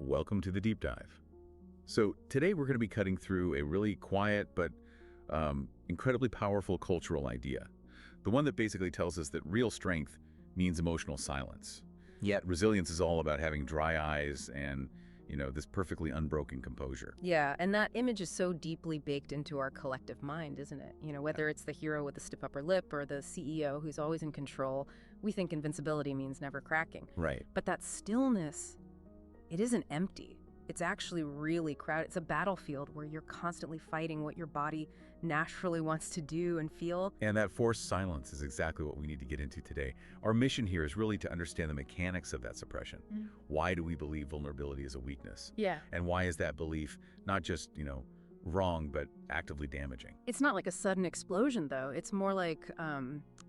Welcome to the deep dive. So today we're going to be cutting through a really quiet but incredibly powerful cultural idea. The one that basically tells us that real strength means emotional silence. Yet resilience is all about having dry eyes and, this perfectly unbroken composure. Yeah, and that image is so deeply baked into our collective mind, isn't it? Whether it's the hero with the stiff upper lip or the CEO who's always in control, we think invincibility means never cracking. Right. But that stillness, it isn't empty. It's actually really crowded. It's a battlefield where you're constantly fighting what your body naturally wants to do and feel. And that forced silence is exactly what we need to get into today. Our mission here is really to understand the mechanics of that suppression. Why do we believe vulnerability is a weakness? Yeah. And why is that belief not just, wrong, but actively damaging? It's not like a sudden explosion, though. It's more like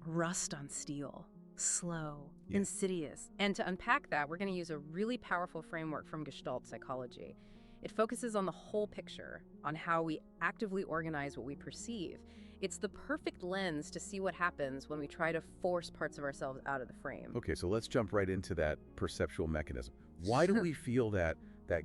rust on steel. Slow, insidious. And to unpack that, we're going to use a really powerful framework from Gestalt psychology. It focuses on the whole picture, on how we actively organize what we perceive. It's the perfect lens to see what happens when we try to force parts of ourselves out of the frame. Okay, so let's jump right into that perceptual mechanism. Why do we feel that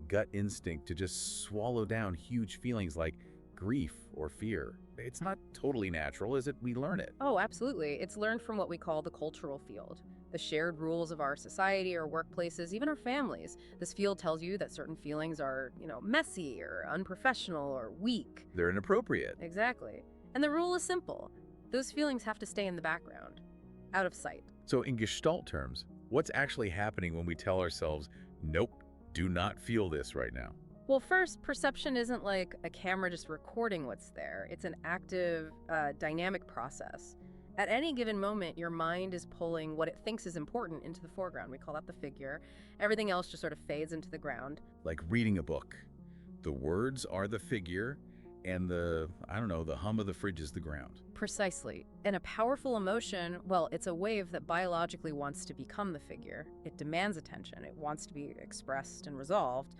gut instinct to just swallow down huge feelings like grief or fear? It's not totally natural, is it? We learn it. Oh, absolutely. It's learned from what we call the cultural field, the shared rules of our society or workplaces, even our families. This field tells you that certain feelings are, messy or unprofessional or weak. They're inappropriate. Exactly. And the rule is simple. Those feelings have to stay in the background, out of sight. So in Gestalt terms, what's actually happening when we tell ourselves, nope, do not feel this right now? Well, first, perception isn't like a camera just recording what's there. It's an active, dynamic process. At any given moment, your mind is pulling what it thinks is important into the foreground. We call that the figure. Everything else just sort of fades into the ground. Like reading a book. The words are the figure, and the hum of the fridge is the ground. Precisely. And a powerful emotion, well, it's a wave that biologically wants to become the figure. It demands attention. It wants to be expressed and resolved.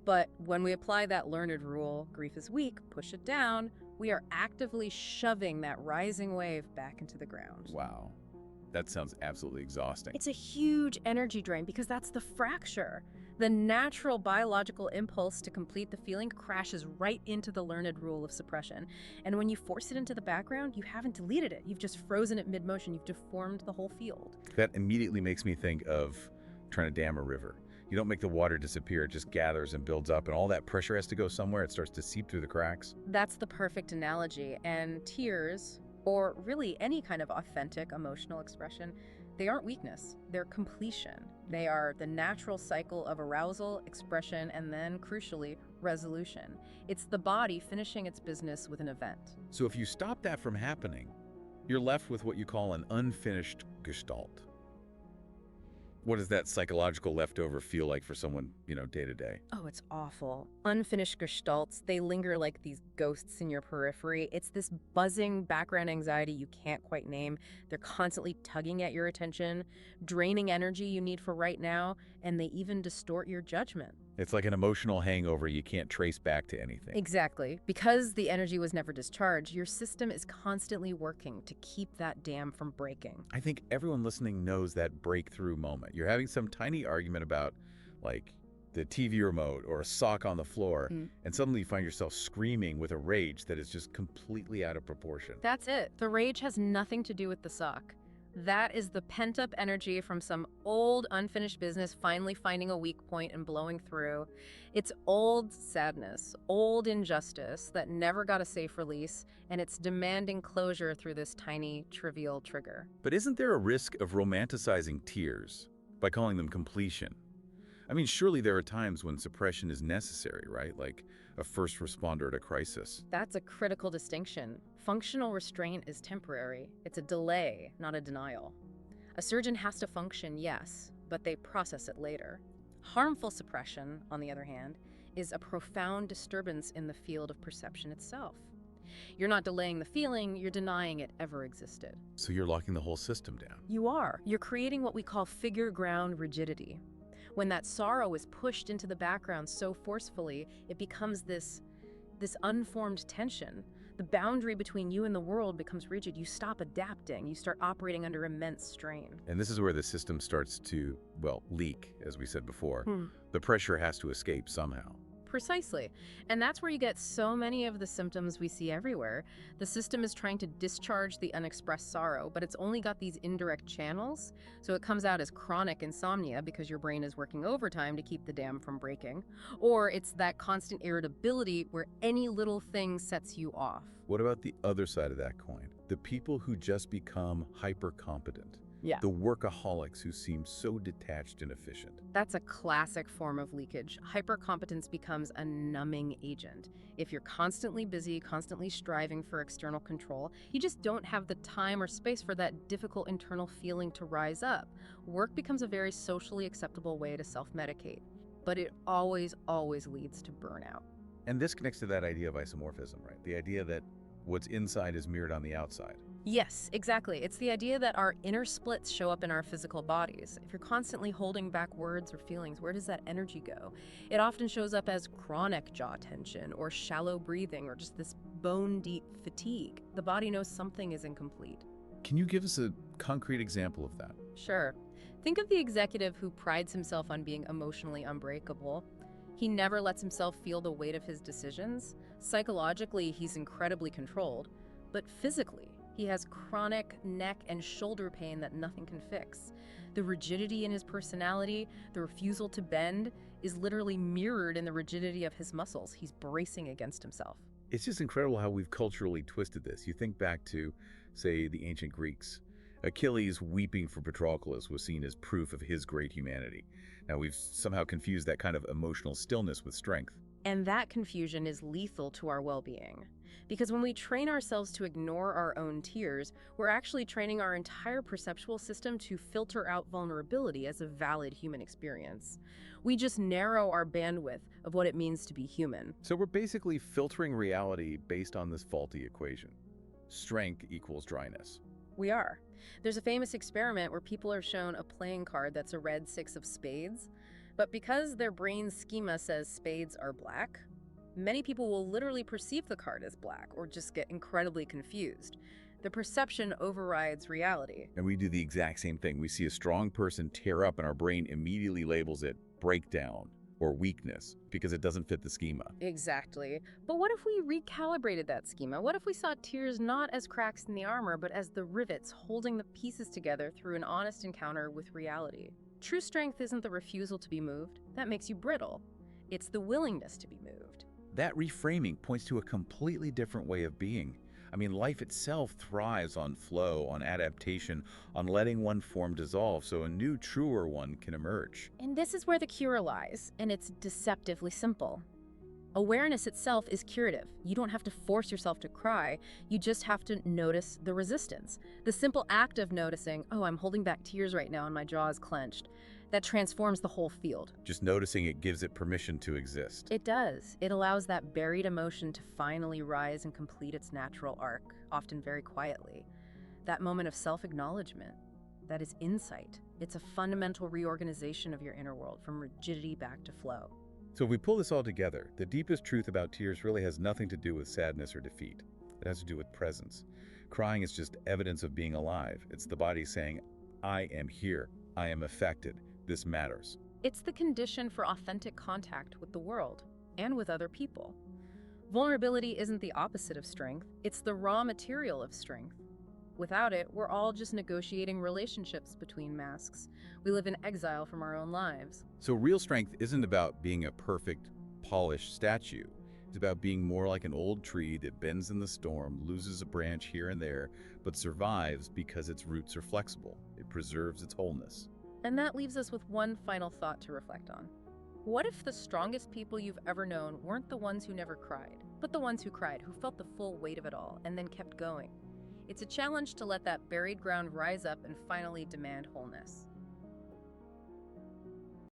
But when we apply that learned rule, grief is weak, push it down, we are actively shoving that rising wave back into the ground. Wow. That sounds absolutely exhausting. It's a huge energy drain because that's the fracture. The natural biological impulse to complete the feeling crashes right into the learned rule of suppression. And when you force it into the background, you haven't deleted it. You've just frozen it mid-motion. You've deformed the whole field. That immediately makes me think of trying to dam a river. You don't make the water disappear, it just gathers and builds up, and all that pressure has to go somewhere. It starts to seep through the cracks. That's the perfect analogy. And tears, or really any kind of authentic emotional expression, they aren't weakness, they're completion. They are the natural cycle of arousal, expression, and then, crucially, resolution. It's the body finishing its business with an event. So if you stop that from happening, you're left with what you call an unfinished gestalt. What does that psychological leftover feel like for someone, day to day? Oh, it's awful. Unfinished gestalts, they linger like these ghosts in your periphery. It's this buzzing background anxiety you can't quite name. They're constantly tugging at your attention, draining energy you need for right now, and they even distort your judgment. It's like an emotional hangover you can't trace back to anything. Exactly. Because the energy was never discharged, your system is constantly working to keep that dam from breaking. I think everyone listening knows that breakthrough moment. You're having some tiny argument about, like, the TV remote or a sock on the floor, and suddenly you find yourself screaming with a rage that is just completely out of proportion. That's it. The rage has nothing to do with the sock. That is the pent-up energy from some old, unfinished business finally finding a weak point and blowing through. It's old sadness, old injustice that never got a safe release, and it's demanding closure through this tiny, trivial trigger. But isn't there a risk of romanticizing tears by calling them completion? I mean, surely there are times when suppression is necessary, right? Like a first responder at a crisis. That's a critical distinction. Functional restraint is temporary. It's a delay, not a denial. A surgeon has to function, yes, but they process it later. Harmful suppression, on the other hand, is a profound disturbance in the field of perception itself. You're not delaying the feeling, you're denying it ever existed. So you're locking the whole system down. You are. You're creating what we call figure ground rigidity. When that sorrow is pushed into the background so forcefully, it becomes this unformed tension. The boundary between you and the world becomes rigid. You stop adapting. You start operating under immense strain. And this is where the system starts to, well, leak, as we said before. The pressure has to escape somehow. Precisely. And that's where you get so many of the symptoms we see everywhere. The system is trying to discharge the unexpressed sorrow, but it's only got these indirect channels. So it comes out as chronic insomnia because your brain is working overtime to keep the dam from breaking. Or it's that constant irritability where any little thing sets you off. What about the other side of that coin? The people who just become hyper-competent. Yeah. The workaholics who seem so detached and efficient. That's a classic form of leakage. Hypercompetence becomes a numbing agent. If you're constantly busy, constantly striving for external control, you just don't have the time or space for that difficult internal feeling to rise up. Work becomes a very socially acceptable way to self-medicate. But it always, always leads to burnout. And this connects to that idea of isomorphism, right? The idea that what's inside is mirrored on the outside. Yes, exactly. It's the idea that our inner splits show up in our physical bodies. If you're constantly holding back words or feelings, where does that energy go? It often shows up as chronic jaw tension or shallow breathing or just this bone-deep fatigue. The body knows something is incomplete. Can you give us a concrete example of that? Sure. Think of the executive who prides himself on being emotionally unbreakable. He never lets himself feel the weight of his decisions. Psychologically, he's incredibly controlled, but physically, he has chronic neck and shoulder pain that nothing can fix. The rigidity in his personality, the refusal to bend, is literally mirrored in the rigidity of his muscles. He's bracing against himself. It's just incredible how we've culturally twisted this. You think back to, say, the ancient Greeks. Achilles weeping for Patroclus was seen as proof of his great humanity. Now we've somehow confused that kind of emotional stillness with strength. And that confusion is lethal to our well-being. Because when we train ourselves to ignore our own tears, we're actually training our entire perceptual system to filter out vulnerability as a valid human experience. We just narrow our bandwidth of what it means to be human. So we're basically filtering reality based on this faulty equation. Strength equals dryness. We are. There's a famous experiment where people are shown a playing card that's a red 6 of spades, but because their brain schema says spades are black, many people will literally perceive the card as black or just get incredibly confused. The perception overrides reality. And we do the exact same thing. We see a strong person tear up and our brain immediately labels it breakdown or weakness because it doesn't fit the schema. Exactly. But what if we recalibrated that schema? What if we saw tears not as cracks in the armor, but as the rivets holding the pieces together through an honest encounter with reality? True strength isn't the refusal to be moved. That makes you brittle. It's the willingness to be moved. That reframing points to a completely different way of being. I mean, life itself thrives on flow, on adaptation, on letting one form dissolve so a new, truer one can emerge. And this is where the cure lies, and it's deceptively simple. Awareness itself is curative. You don't have to force yourself to cry. You just have to notice the resistance. The simple act of noticing, oh, I'm holding back tears right now and my jaw is clenched, that transforms the whole field. Just noticing it gives it permission to exist. It does. It allows that buried emotion to finally rise and complete its natural arc, often very quietly. That moment of self-acknowledgement, that is insight. It's a fundamental reorganization of your inner world, from rigidity back to flow. So if we pull this all together, the deepest truth about tears really has nothing to do with sadness or defeat. It has to do with presence. Crying is just evidence of being alive. It's the body saying, I am here. I am affected. This matters. It's the condition for authentic contact with the world and with other people. Vulnerability isn't the opposite of strength. It's the raw material of strength. Without it, we're all just negotiating relationships between masks. We live in exile from our own lives. So real strength isn't about being a perfect, polished statue. It's about being more like an old tree that bends in the storm, loses a branch here and there, but survives because its roots are flexible. It preserves its wholeness. And that leaves us with one final thought to reflect on. What if the strongest people you've ever known weren't the ones who never cried, but the ones who cried, who felt the full weight of it all, and then kept going? It's a challenge to let that buried ground rise up and finally demand wholeness.